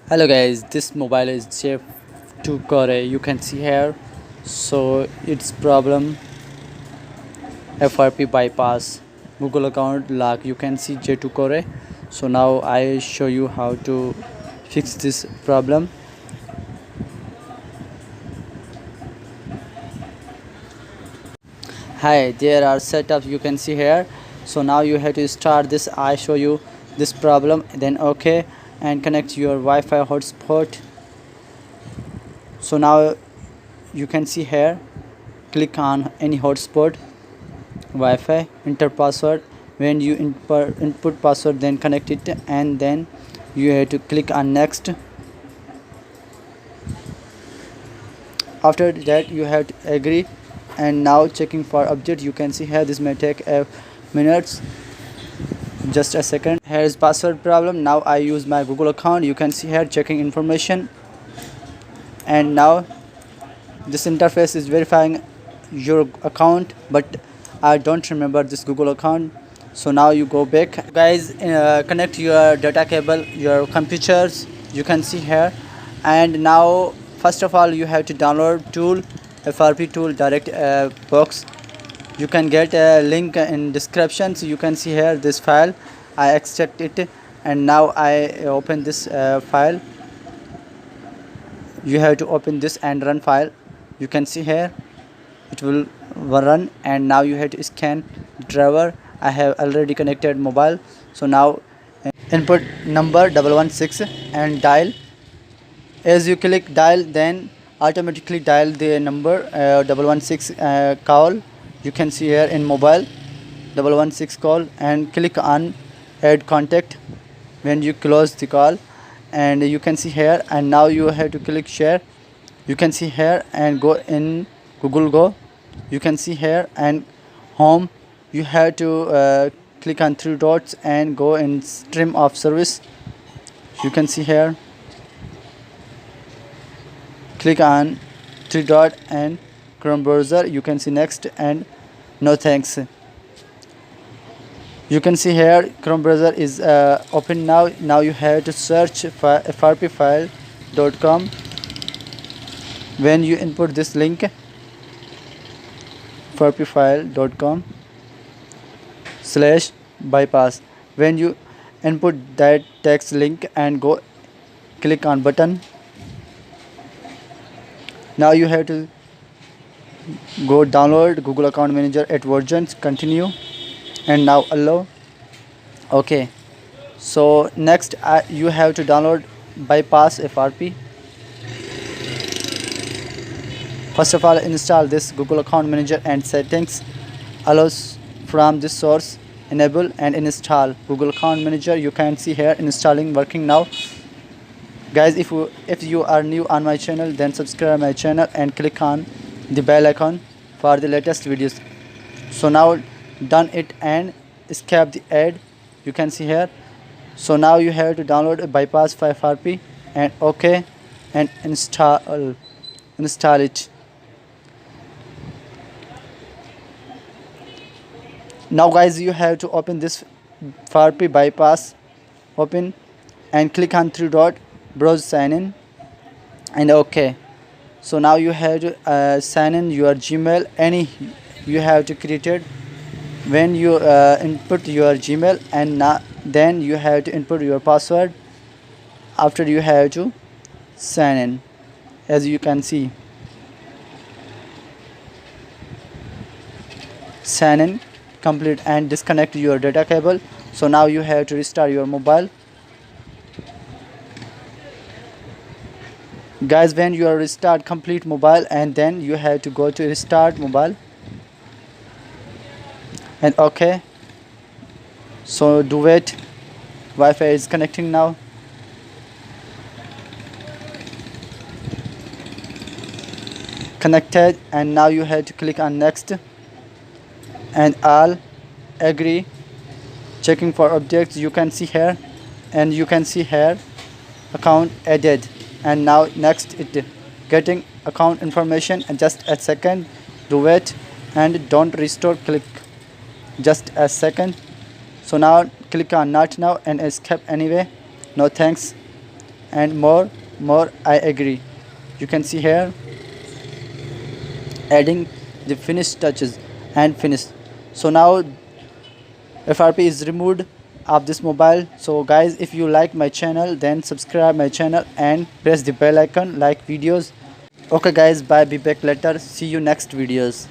Hello guys, this mobile is J2 Core. You can see here. So its problem FRP bypass Google account lock. You can see J2 Core. So now I show you how to fix this problem. Hi, there are setups you can see here. So now you have to start this. I show you this problem, then OK, and connect your Wi-Fi hotspot. So now you can see here, click on any hotspot, Wi-Fi, enter password. When you input password, then connect it, and then you have to click on next. After that you have to agree, and now checking for update. You can see here this may take a minutes, just a second. Here is password problem. Now I use my Google account. You can see here checking information, and now this interface is verifying your account, but I don't remember this Google account. So now you go back, guys. Connect your data cable, your computers. You can see here, and now first of all you have to download tool, FRP tool direct box. You can get a link in description. So you can see here this file. I extract it, and now I open this file. You have to open this and run file. You can see here it will run, and now you have to scan driver. I have already connected mobile. So now input number 116 and dial. As you click dial, then automatically dial the number 116 call. You can see here in mobile 116 call, and click on add contact when you close the call. And you can see here, and now you have to click share. You can see here, and go in Google Go. You can see here, and home. You have to click on three dots and go in stream of service. You can see here, click on three dot and Chrome browser. You can see next and no thanks. You can see here Chrome browser is open now. Now you have to search for frpfile.com. when you input this link, frpfile.com/bypass, when you input that text link and go click on button. Now you have to go download Google Account Manager at versions, continue, and now allow. Okay, so next you have to download bypass FRP. First of all, install this Google Account Manager and settings. Allows from this source, enable and install Google Account Manager. You can see here installing, working now. Guys, if you are new on my channel, then subscribe my channel and click on the bell icon for the latest videos. So now done it, and escape the ad. You can see here. So now you have to download a bypass for FRP and OK, and install it. Now guys, you have to open this FRP bypass, open, and click on three dot, browse, sign in, and OK. So now you have to sign in your Gmail, any you have to create it. When you input your Gmail, and then you have to input your password. After you have to sign in, as you can see, sign in complete, and disconnect your data cable. So now you have to restart your mobile. Guys, when you are restart complete mobile, and then you have to go to restart mobile and OK. So do wait. Wi-Fi is connecting now. Connected, and now you have to click on next and all, agree, checking for updates. You can see here, and you can see here account added, and now next it getting account information, and just a second, do wait, and don't restore, click just a second. So now click on not now and escape anyway, no thanks. and more I agree. You can see here adding the finish touches and finish. So now FRP is removed of this mobile. So guys, if you like my channel, then subscribe my channel and press the bell icon, like videos. Okay guys, bye, be back later, see you next videos.